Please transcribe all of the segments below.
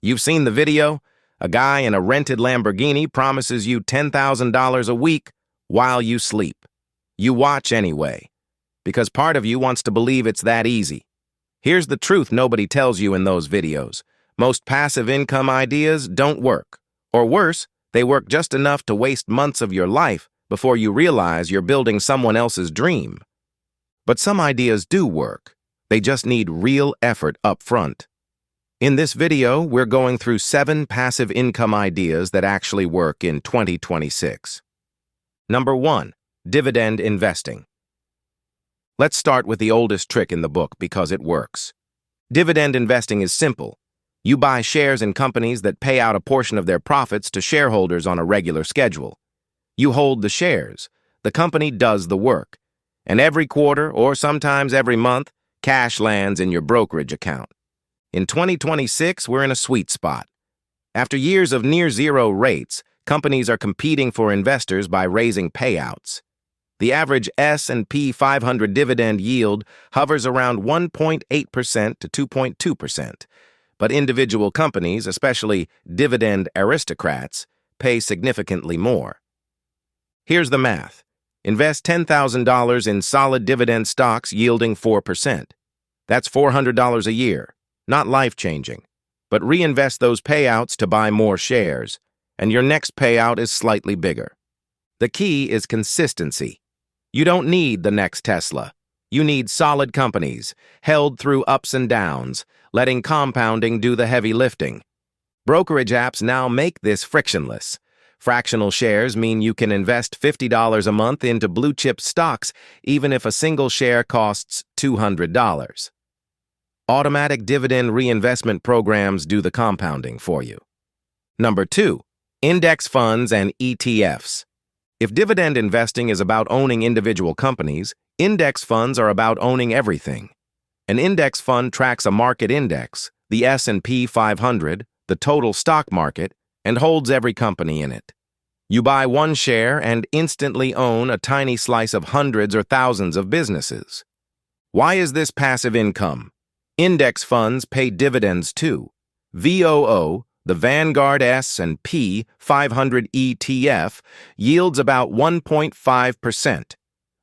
You've seen the video? A guy in a rented Lamborghini promises you $10,000 a week while you sleep. You watch anyway, because part of you wants to believe it's that easy. Here's the truth nobody tells you in those videos. Most passive income ideas don't work. Or worse, they work just enough to waste months of your life before you realize you're building someone else's dream. But some ideas do work. They just need real effort up front. In this video, we're going through 7 passive income ideas that actually work in 2026. Number 1, dividend investing. Let's start with the oldest trick in the book because it works. Dividend investing is simple. You buy shares in companies that pay out a portion of their profits to shareholders on a regular schedule. You hold the shares. The company does the work. And every quarter, or sometimes every month, cash lands in your brokerage account. In 2026, we're in a sweet spot. After years of near-zero rates, companies are competing for investors by raising payouts. The average S&P 500 dividend yield hovers around 1.8% to 2.2%, but individual companies, especially dividend aristocrats, pay significantly more. Here's the math. Invest $10,000 in solid dividend stocks yielding 4%. That's $400 a year. Not life-changing, but reinvest those payouts to buy more shares, and your next payout is slightly bigger. The key is consistency. You don't need the next Tesla. You need solid companies, held through ups and downs, letting compounding do the heavy lifting. Brokerage apps now make this frictionless. Fractional shares mean you can invest $50 a month into blue-chip stocks, even if a single share costs $200. Automatic dividend reinvestment programs do the compounding for you. Number 2, index funds and ETFs. If dividend investing is about owning individual companies, index funds are about owning everything. An index fund tracks a market index, the S&P 500, the total stock market, and holds every company in it. You buy one share and instantly own a tiny slice of hundreds or thousands of businesses. Why is this passive income? Index funds pay dividends too. VOO, the Vanguard S&P 500 ETF, yields about 1.5%.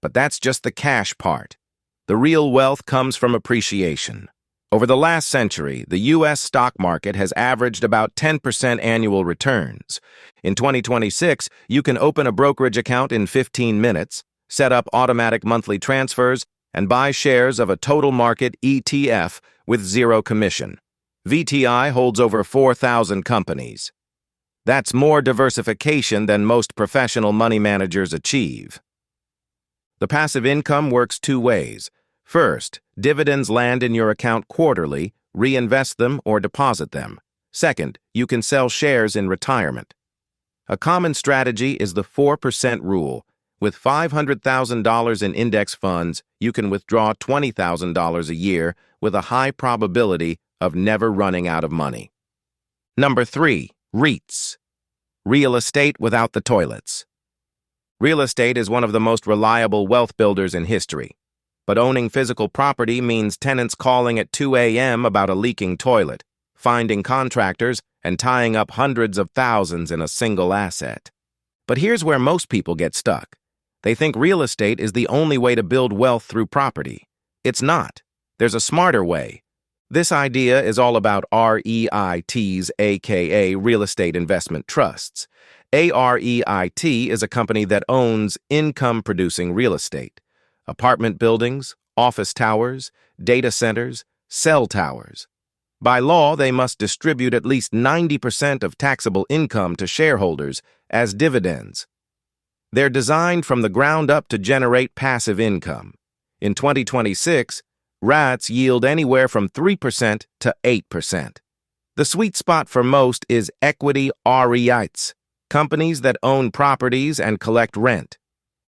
But that's just the cash part. The real wealth comes from appreciation. Over the last century, the U.S. stock market has averaged about 10% annual returns. In 2026, you can open a brokerage account in 15 minutes, set up automatic monthly transfers, and buy shares of a total market ETF with zero commission. VTI holds over 4,000 companies. That's more diversification than most professional money managers achieve. The passive income works 2 ways. First, dividends land in your account quarterly, reinvest them or deposit them. Second, you can sell shares in retirement. A common strategy is the 4% rule. With $500,000 in index funds, you can withdraw $20,000 a year with a high probability of never running out of money. Number 3, REITs. Real estate without the toilets. Real estate is one of the most reliable wealth builders in history. But owning physical property means tenants calling at 2 a.m. about a leaking toilet, finding contractors, and tying up hundreds of thousands in a single asset. But here's where most people get stuck. They think real estate is the only way to build wealth through property. It's not. There's a smarter way. This idea is all about REITs, aka Real Estate Investment Trusts. A REIT is a company that owns income-producing real estate. Apartment buildings, office towers, data centers, cell towers. By law, they must distribute at least 90% of taxable income to shareholders as dividends. They're designed from the ground up to generate passive income. In 2026, REITs yield anywhere from 3% to 8%. The sweet spot for most is equity REITs, companies that own properties and collect rent.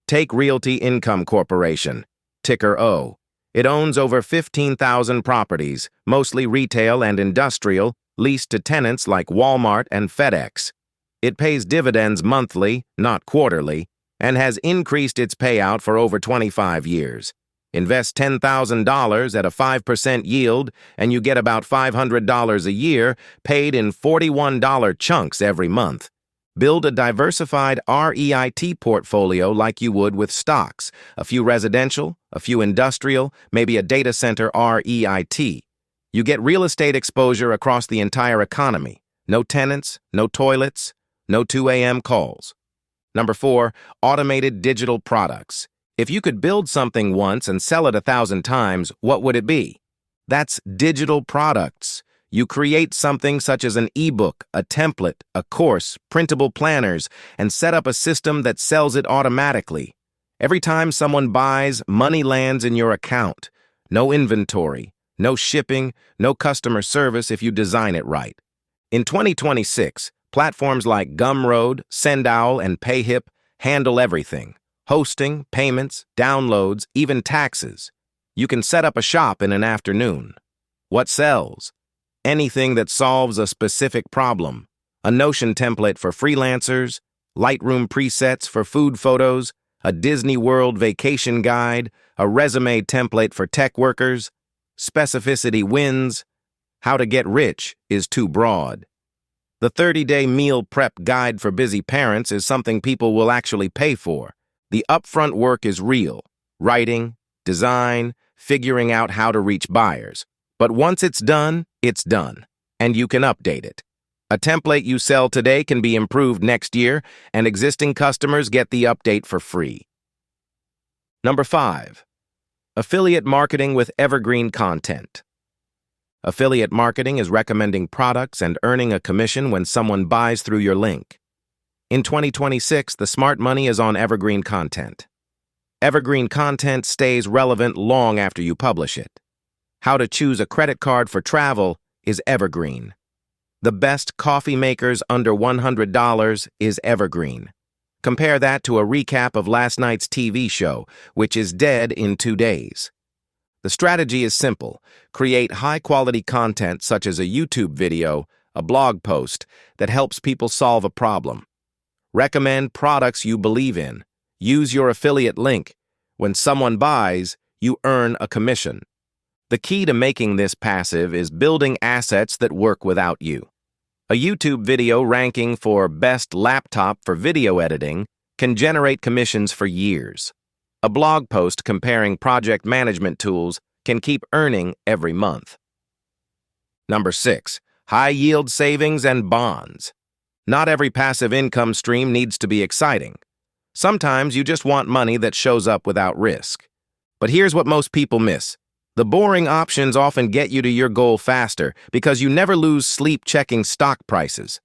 Take Realty Income Corporation, ticker O. It owns over 15,000 properties, mostly retail and industrial, leased to tenants like Walmart and FedEx. It pays dividends monthly, not quarterly, and has increased its payout for over 25 years. Invest $10,000 at a 5% yield, and you get about $500 a year paid in $41 chunks every month. Build a diversified REIT portfolio like you would with stocks, a few residential, a few industrial, maybe a data center REIT. You get real estate exposure across the entire economy. No tenants, no toilets, no 2 a.m. calls. Number 4, automated digital products. If you could build something once and sell it 1,000 times, what would it be? That's digital products. You create something such as an ebook, a template, a course, printable planners, and set up a system that sells it automatically. Every time someone buys, money lands in your account. No inventory, no shipping, no customer service if you design it right. In 2026, platforms like Gumroad, Sendowl, and PayHip handle everything. Hosting, payments, downloads, even taxes. You can set up a shop in an afternoon. What sells? Anything that solves a specific problem. A Notion template for freelancers, Lightroom presets for food photos, a Disney World vacation guide, a resume template for tech workers. Specificity wins. How to get rich is too broad. The 30-day meal prep guide for busy parents is something people will actually pay for. The upfront work is real. Writing, design, figuring out how to reach buyers. But once it's done, and you can update it. A template you sell today can be improved next year, and existing customers get the update for free. Number 5, affiliate marketing with evergreen content. Affiliate marketing is recommending products and earning a commission when someone buys through your link. In 2026, the smart money is on evergreen content. Evergreen content stays relevant long after you publish it. How to choose a credit card for travel is evergreen. The best coffee makers under $100 is evergreen. Compare that to a recap of last night's TV show, which is dead in 2 days. The strategy is simple. Create high-quality content such as a YouTube video, a blog post that helps people solve a problem. Recommend products you believe in. Use your affiliate link. When someone buys, you earn a commission. The key to making this passive is building assets that work without you. A YouTube video ranking for best laptop for video editing can generate commissions for years. A blog post comparing project management tools can keep earning every month. Number 6, high-yield savings and bonds. Not every passive income stream needs to be exciting. Sometimes you just want money that shows up without risk. But here's what most people miss. The boring options often get you to your goal faster because you never lose sleep checking stock prices.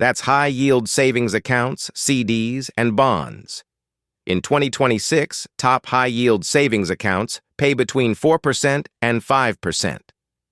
That's high-yield savings accounts, CDs, and bonds. In 2026, top high-yield savings accounts pay between 4% and 5%.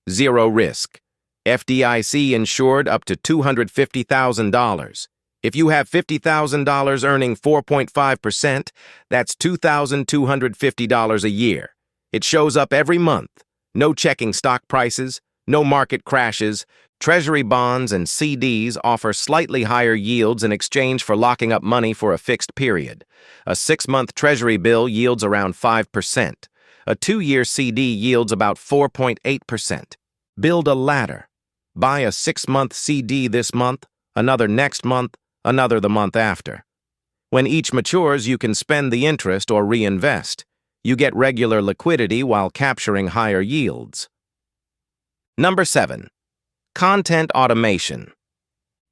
Zero risk. FDIC insured up to $250,000. If you have $50,000 earning 4.5%, that's $2,250 a year. It shows up every month. No checking stock prices, no market crashes. Treasury bonds and CDs offer slightly higher yields in exchange for locking up money for a fixed period. A 6-month Treasury bill yields around 5%. A 2-year CD yields about 4.8%. Build a ladder. Buy a 6-month CD this month, another next month, another the month after. When each matures, you can spend the interest or reinvest. You get regular liquidity while capturing higher yields. Number 7, content automation.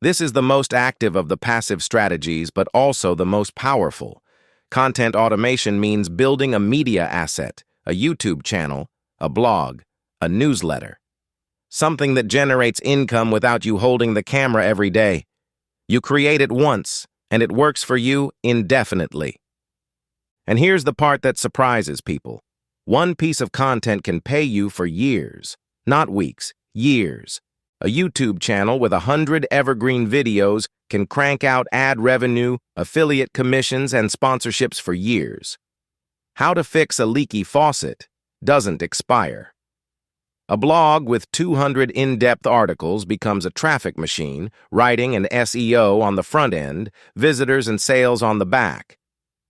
This is the most active of the passive strategies, but also the most powerful. Content automation means building a media asset, a YouTube channel, a blog, a newsletter. Something that generates income without you holding the camera every day. You create it once, and it works for you indefinitely. And here's the part that surprises people. One piece of content can pay you for years, not weeks, years. A YouTube channel with 100 evergreen videos can crank out ad revenue, affiliate commissions, and sponsorships for years. How to fix a leaky faucet doesn't expire. A blog with 200 in-depth articles becomes a traffic machine, writing and SEO on the front end, visitors and sales on the back.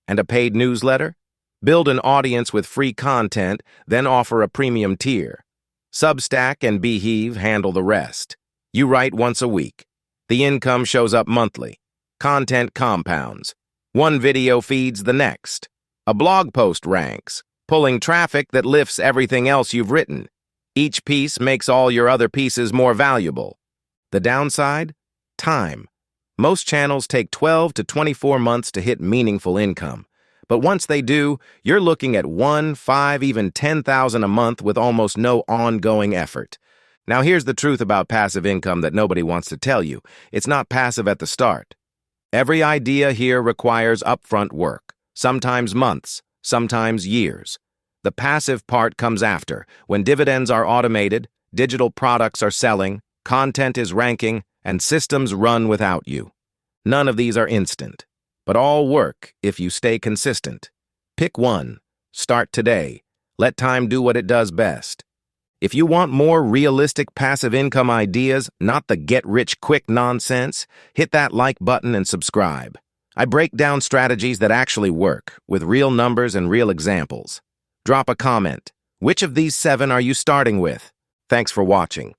And a paid newsletter? Build an audience with free content, then offer a premium tier. Substack and Beehive handle the rest. You write once a week. The income shows up monthly. Content compounds. One video feeds the next. A blog post ranks, pulling traffic that lifts everything else you've written. Each piece makes all your other pieces more valuable. The downside? Time. Most channels take 12 to 24 months to hit meaningful income. But once they do, you're looking at 1, 5, even 10,000 a month with almost no ongoing effort. Now here's the truth about passive income that nobody wants to tell you. It's not passive at the start. Every idea here requires upfront work, sometimes months, sometimes years. The passive part comes after, when dividends are automated, digital products are selling, content is ranking, and systems run without you. None of these are instant, but all work if you stay consistent. Pick one. Start today. Let time do what it does best. If you want more realistic passive income ideas, not the get-rich-quick nonsense, hit that like button and subscribe. I break down strategies that actually work, with real numbers and real examples. Drop a comment. Which of these 7 are you starting with? Thanks for watching.